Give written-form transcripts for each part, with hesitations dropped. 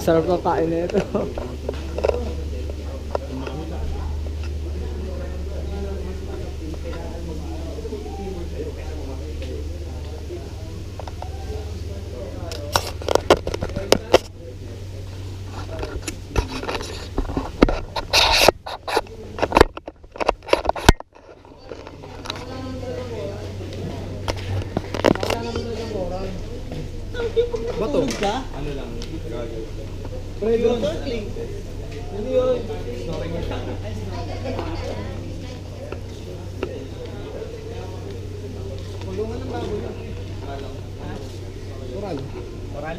Sarap na kain na ito. Bato? Ano lang? Pre, yun. Ano yun? Snoring mo siya. Kulungan ng baboy yun. Oral. Oral?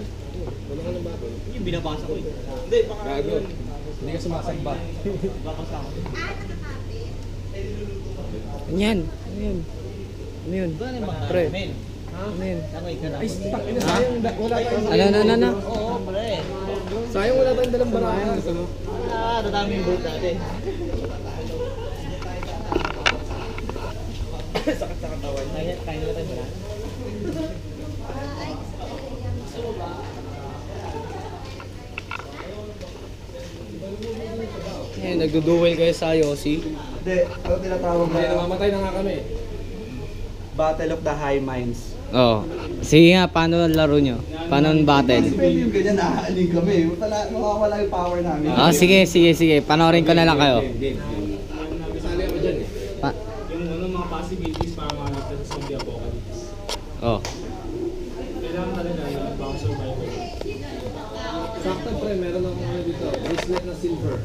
Kulungan ng baboy. Yung binabasa ko eh. Hindi, baka gago. Hindi ka sumasagba. Babasa ko. Ano yan? Ano yun? Ano yun? Pre. Ano yun? Ay, stuck na sayang. Wala tayong... Ano? Oo, pre. Sayang wala tayong dalang barahan. Dadami yung boat natin. Sakit sa katawan. Kaya nila tayo ba? Ngayon, nagduduel kayo sa Yossi. Hindi, ano tinatawag Hindi, na namamatay na nga kami. Battle of the High Minds. Oo. Sige nga, paano ang laro nyo? Paano ang battle? Pwede yung ganyan, naaaling kami. Mawawala yung power namin. Sige. Panoorin ko na lang kayo. Kasali ako dyan eh. Yung mga possibilities para makaligtas sa zombie apocalypse. Oh. Kailangan talaga yung baka survival. Sakto pre, meron akong ano dito. Bracelet na silver.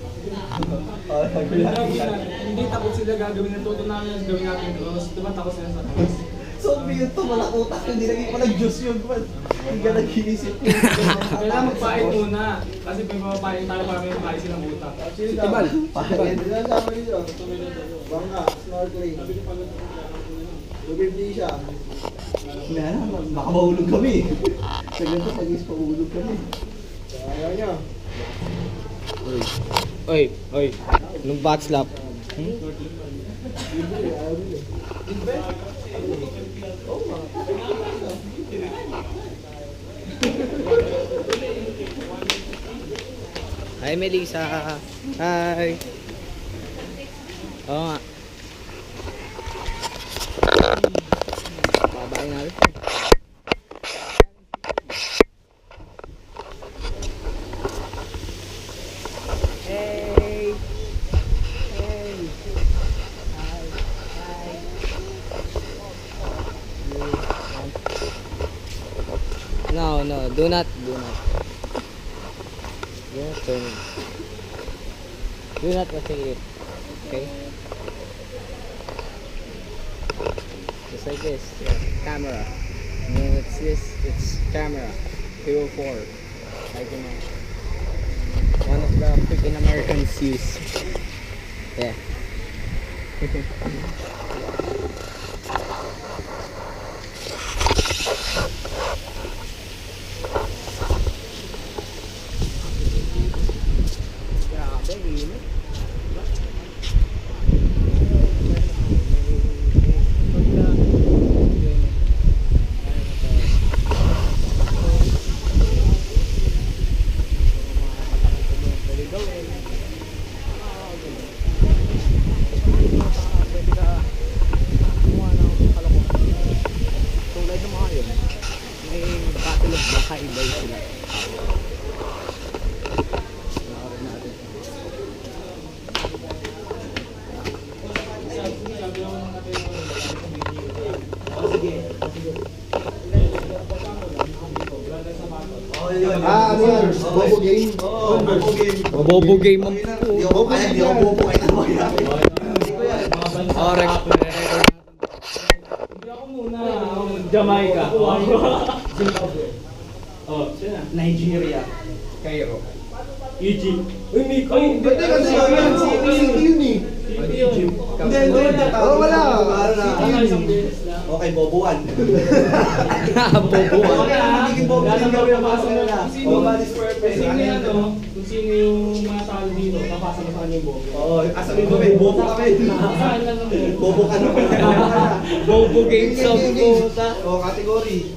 Hindi takot sila gagawin na toto namin gawin natin ito. Diba takot sila sa taas? Zombie yun to, walang utak yun. Hindi naging palang Diyos yun. Hindi ka nag-iisip. Kailangan magpain muna. Kasi may mapapain tayo para may makain silang butak. Tibal. Pahit. Sinasama nyo. Bangka, snorkeling. Lubibdi siya. Baka mahulog kami. Sa ganito, pag-is mahulog kami. Ayaw nyo. Oy. Anong bat slap? Hi, Melissa. Hi. Oo nga. Babae natin. Hey. No, do not. Don't turn it. Do not say it. Okay? Just like this. Yeah. Camera. And then it's this. It's camera. 204. Like, you know. One of the freaking Americans use. Yeah. Ano yan? Bobo game? Oo, bobo game. Bobo game ang Di ako kaya, di ako bobo kayo na magyari. Orek. Hindi ako muna. Jamaica. Zimbabwe. Oh, sino? Nigeria. Cairo. Egypt. Uy, Miko. Ba't kasi yun? City yun eh. Egypt. Hindi, wala. Okay, boboan. Bobo. Magiging bobo din kami ang pasok nila. Bobo is perfect. Kung sino yung mga tao dito, papasa mo sa kanya yung bobo. Oo, asamin mo kami, bobo kami. Saan lang ang bobo? Bobo ka naman. Bobo game sa puta. Oo, category.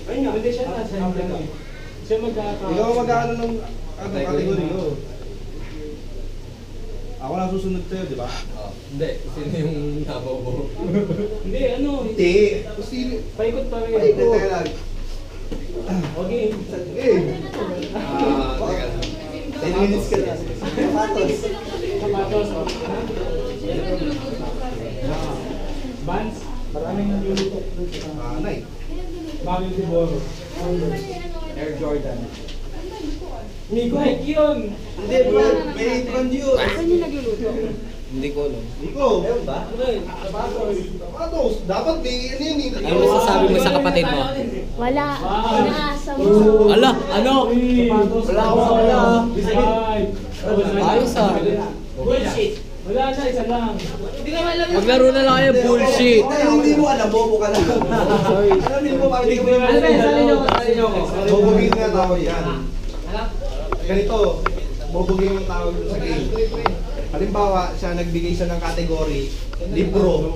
Ayun nga, hindi siya nasa. Siya magkakaroon. Ikaw mag-ano nung Ano category ko? Ako lang susunod sa'yo, di ba? Hindi, sino yung nabobo? Hindi, ano. Hindi. Sino? Paikot pa rin. Paikot. Teka lang. Okay. Sige. Teka lang. 10 minutes ka na. Sapatos. Sapatos. Vans. Maraming nagluluto. Nay. Bagay Tiboro. Air Jordan. Nike yun. Hindi, bro. May brand yun. Saan yung nagluluto? Hindi ko alam. Ikaw. Meron ba? Sapatos. Dapat may ano yun eh. Ano masasabi mo sa kapatid mo? Wala. Inaasa mo. Ala, ano? Sapatos. Wala. Ayos ah. Bullshit. Wala na, isa lang. Maglaro na lang kayo, bullshit. Hindi mo alam, bobo ka lang. Sorry. Alam mo, bakit hindi mo bobogin nga tawag yan. Ganito, bobogin yung tawag dun sa game. Halimbawa, siya nagbigay siya ng category, libro,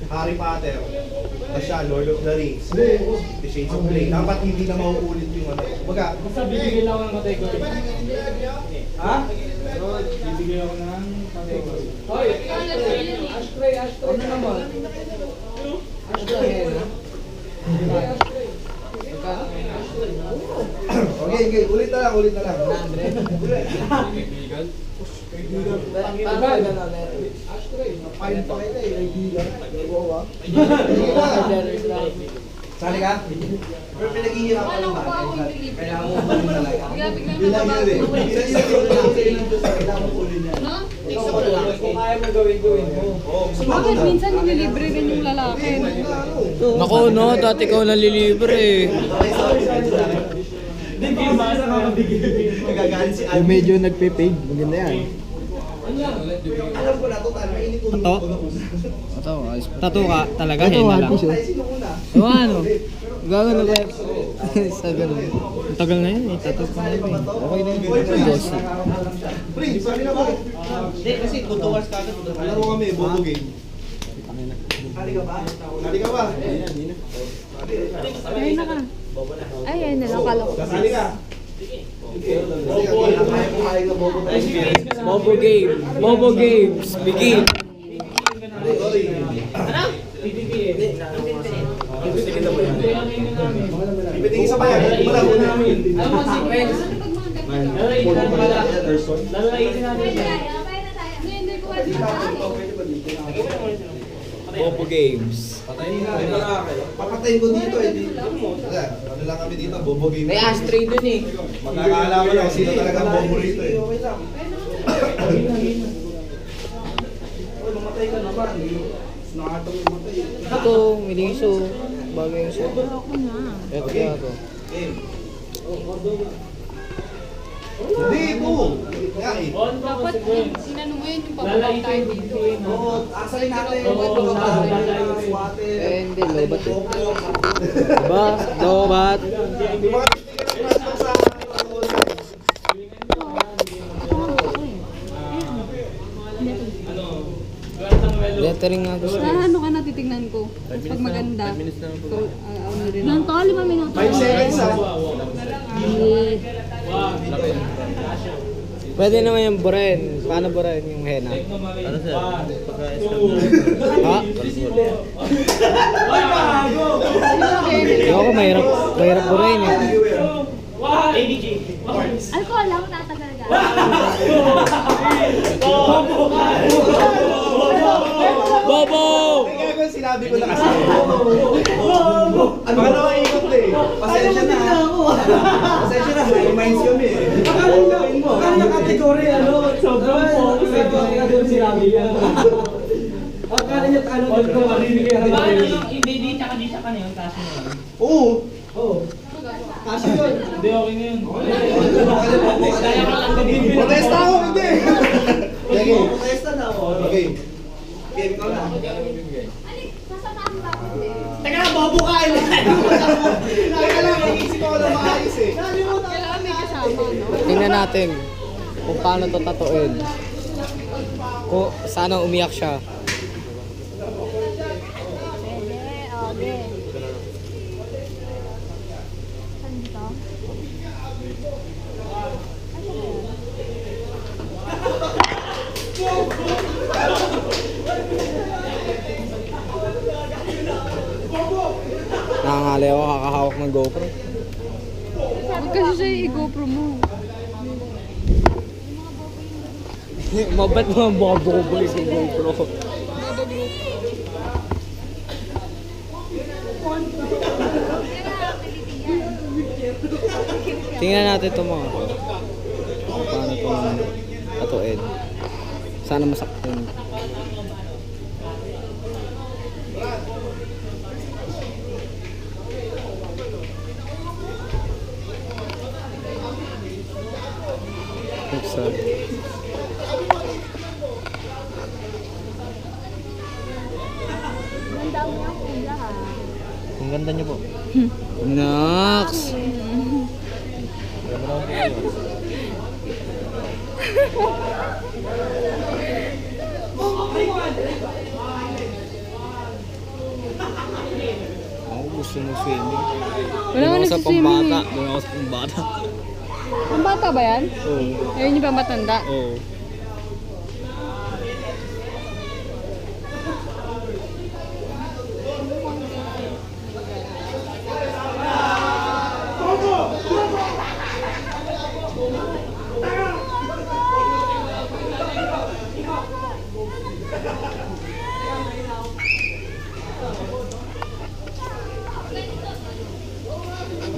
Harry Potter, tapos siya, Lord of the Rings, The Shades of Grey. Dapat hindi na mauulit yung ano. Baga, Basta bibigyan lang ako ng category. ha? Bibigyan ako ng category. Hoy! Ashtray! Ano naman? Okay, ulit na lang. Papain pa kita eh, kaibigan. Wow, Sali ka? Pero pinaghihirapan ng bagay. Kailangan mo pa rin talaga. Bilang yun eh. Bilang yun ng Diyos, kailangan mo ulit yan. Kung kaya mo gawin mo. Bakit minsan nililibre rin yung lalaki? Nako, no, dati ko nalilibre eh. Hindi ba sa kakabigay? Nagagalit si Yung medyo nagpe-paid, maganda yan. Alam ko na, total, mainit ulo Ito? ko na usa. Ito, tattoo ka talaga, Ito, henna one lang. piece yun. Ay, sino una? Ano? Gagawin na ba? Sa ganun. Ang tagal na yun, tattoo pa na yun. Okay na yun. Bossy. Prince, sabi na ba? Hindi, kasi 2 hours kagad. Laro kami, bobo game. Hali ka ba? Hali ka ba? Ayun na ka. Ay, ayun na lang. Kala ko. Hali ka? Mobo game. Mobo games. Begin. Ipitingin sa bayan. Wala ko na. Alam mo, sequence. Lalaitin natin siya. Mobo games. Papatayin ko dito eh. Wala, ano lang kami dito, bobo game. May ashtray dun eh. Magkakaalaman lang sino talagang bobo rito eh. Mamatay ka na ba? Nakatong mamatay. Ito, miliso. Bagay yung siya. Ako na. Ito kaya to. Game. Hindi ito. Nga eh. Dapat inano mo yun yung pababang tayo dito. Oo, asalin natin. Oo, lalayo. Eh, hindi, lobat eh. Diba? Lobat. Yung mga titigas natin sa Lettering nga gusto. Ano ka na titignan ko? Tapos pag maganda. Ano rin. Nang to, 5 minuto. 5 seconds ha. Pwede naman yung buren. Paano buren yung henna? Ano sir? Ha? Ayoko, mahirap. Mahirap buren eh. Alcohol lang, tatagal ka. Bobo! Kaya ko sinabi ko na kasi. Ano ka naman ikot eh. Pasensya na ha. Pasensya na, reminds kami eh. Ano na category, ano? Sobrang focus eh. Ano sinabi yan? Akala niya ano dito, marinig yan. Hindi, tsaka di siya kanina, kasi na. Oo. Kasi yun. Hindi, okay na yun. Kaya ka lang din. Protesta ako, hindi. Sige. Protesta na ako. Okay. Game ko na. Teka na, bobo ka! Teka lang, naisip ako lang maayos eh. Kailangan may kasama, no? Tingnan natin kung paano to tatuin. Kung sana umiyak siya. Pwede, okay. Saan dito? Malay ako kakahawak ng GoPro. Huwag kasi siya i-GoPro mo. Mabat mga bobo sa GoPro. Tingnan natin ito mga paano itong tatuin. Sana masaktan. Buksan. Ang ganda niyo po. Nox! Ako gusto mo swimming. Wala nga Doon ako sa nagsiswimming pambata. eh. Doon ako sa pambata. Ang bata ba yan? Oo. Ayun yung pa matanda. Oo.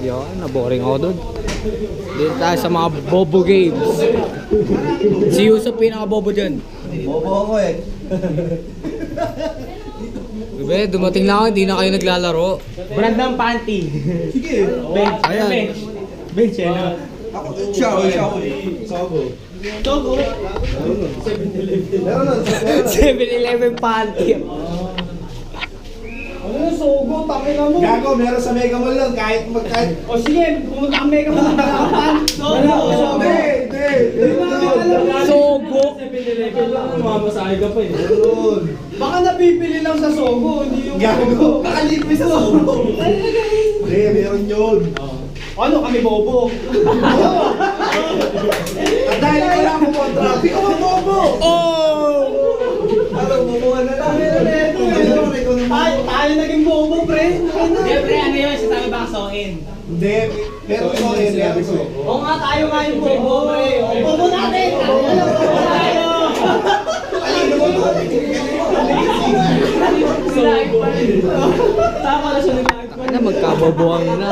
Yan, naboring ako dun. Dito tayo sa mga bobo games. Si Yusuf pinaka-bobo dyan. Bobo ako eh. Bebe, dumating na ako, hindi na kayo naglalaro. Brand ng panty. Sige. Ayan. Bench, ano? Ako, siya ako. Sogo. Togo. Meron nun. 7-Eleven panty. Ano yung sogo? Takin na mo. Gago, meron sa Mega Mall lang. Kahit O sige, pumunta ang mega mo. Wala ko sa Hindi. Sogo. 7-Eleven lang. Mamasahe ka pa eh. Meron. Baka napipili lang sa sogo, hindi yung Gago. Nakalipis sa Sogo. Hindi, meron yun. Ano kami bobo? At dahil wala akong kontra, di ko mabobo. Oh! Ano, bobohan na lang. Tayo naging bobo, pre. Siyempre, ano yun? Sa tayo baksoin. Hindi, meron ko rin. Meron ko. Oo nga, tayo nga yung bobo, pre. O, bobo natin! Ano bobo tayo? Tama na siya nagkakaroon. Ano, magkabobohan na.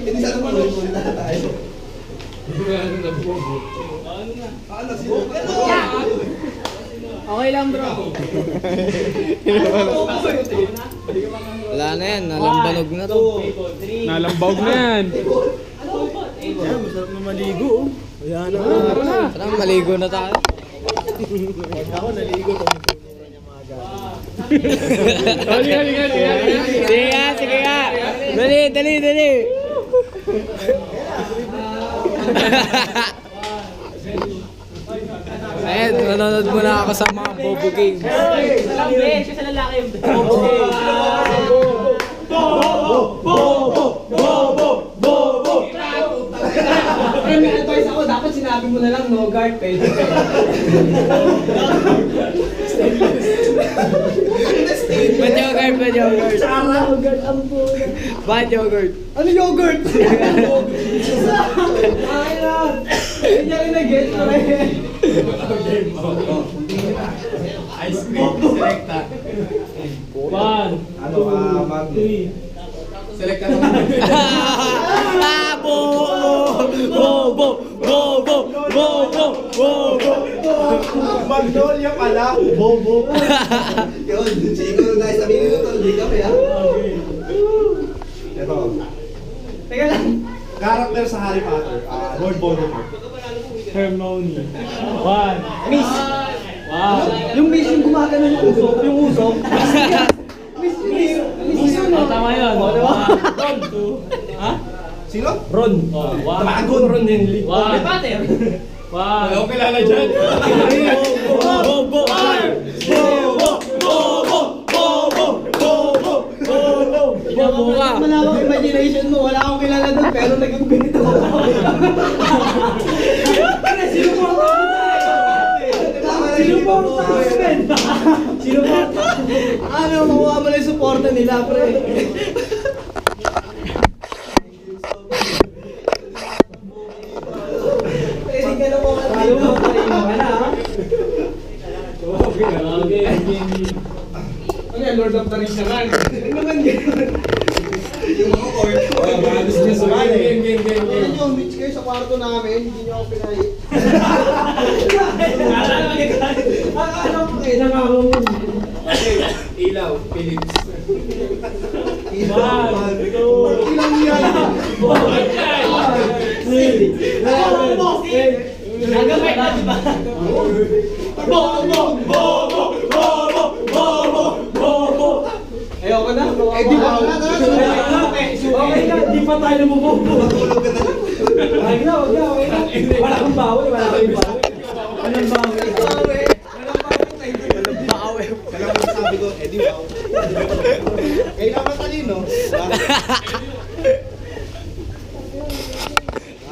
Hindi sana mo ulit na tayo. Paano sila? Okay lang, bro. Wala na yan, nalambanog na to. Nalambog na yan. Sarap maligo na tayo. Sige nga, sige nga. Dali. Ayan, nanonood muna ako sa mga bobo games. Salang beses, sa lalaki yung Pero may advice ako, dapat sinabi mo na lang no guard, pwede. Bad yogurt. Yogurt ang puno. Bad yogurt. Ano yogurt? Ay na! Hindi niya rin nag-get ko eh. Ice cream, selecta. Ano ka, Magno? Selecta naman. Magnolia pala, bobo. Yun, siguro dahil sabihin ko to, hindi kami ha. Ito, Teka lang. character sa Harry Potter, Lord Voldemort. Hermione. One. Miss. Wow. Yung miss yung gumagano yung usok. Miss yun. Oh, tama yun. O, diba? Ron, two. Ha? Sino? Ron. Wow. Dragon. Ron Henley. Wow. May pater. Wow. Ayaw kilala dyan. Bobo ka. Wala akong imagination mo. Wala akong kilala doon pero naging pinito ako. Sino po ang Sino po ang Paano makuha mo lang yung suporta nila, pre? Pwede ka na po matalo. Matalo ka na, ha? Ano yan, Lord of the Rings naman? Naman gano'n. Yung mga court. Gusto niya sumali. Ano nyo, meet kayo sa kwarto namin, hindi nyo ako pinahit. Akala mo kayo, nakakamon. Ilaw, Philips. Ilang yan. Nagamay na, di ba? Ayoko na. Eh, di ba? Okay na, di pa tayo lumubobo. Matulog ka na lang. Ay na, wag na, okay na. Wala kang bawi, wala kang bawi. Walang bawi. Kaya mo sabi ko, eh di wow. Kailangan matalino.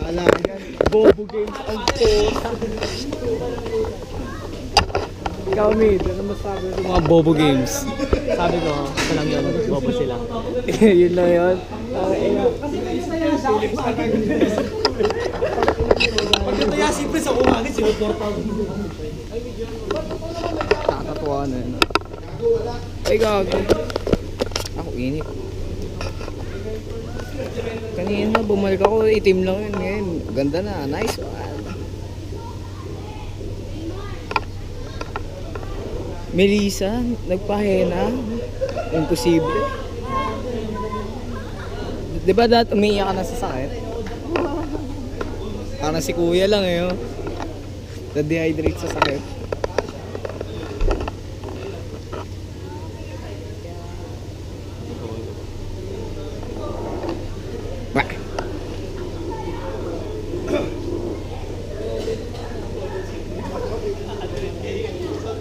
Wala yan. Bobo games ang puta. Ikaw, Mid, ano masabi sa mga bobo games? Sabi ko, ito lang yun, bobo sila. Yun lang yun. Pagkataya si Prince, ako agad, sinuporta ko. Nakakatuwa na yun. Ay, gago. Ako, init. Kanina, bumalik ako, itim lang yun. Ngayon, ganda na. Nice one. Melissa, nagpahena. Imposible. Di ba dati umiiyak ka na sa sakit? Parang si kuya lang eh. Oh. Na-dehydrate sa sakit.